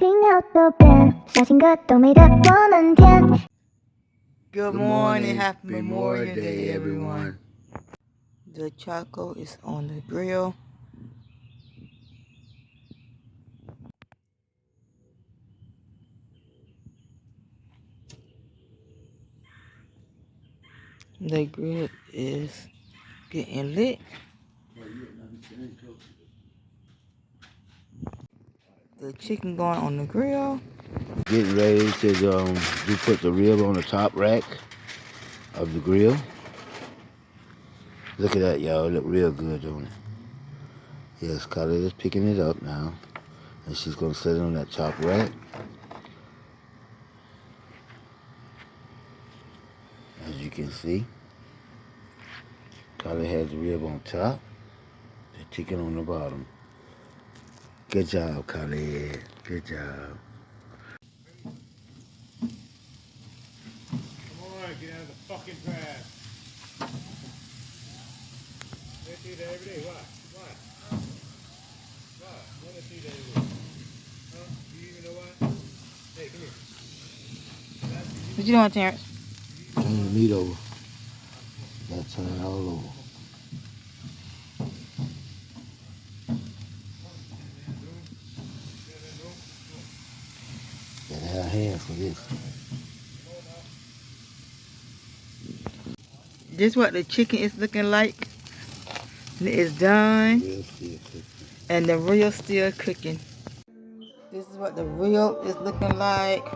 Good morning, happy Memorial Day, everyone. The Choco is on the grill. The grill is getting lit. The chicken going on the grill. Getting ready to put the rib on the top rack of the grill. Look at that, y'all. It look real good, don't it? Yes, Scarlett is picking it up now. And she's going to set it on that top rack. As you can see, Scarlett has the rib on top, the chicken on the bottom. Good job, Scarlett. Good job. Come on, get out of the fucking trash. They see that every day. Why? Why they see that every day? Huh? Do you even know why? Hey, come here. What you doing, Terrence? Turn the meat over. Gotta turn it all over. Gotta have hands for this. This what the chicken is looking like. It is done. Rib still cooking. And the reel still cooking. This is what the reel is looking like.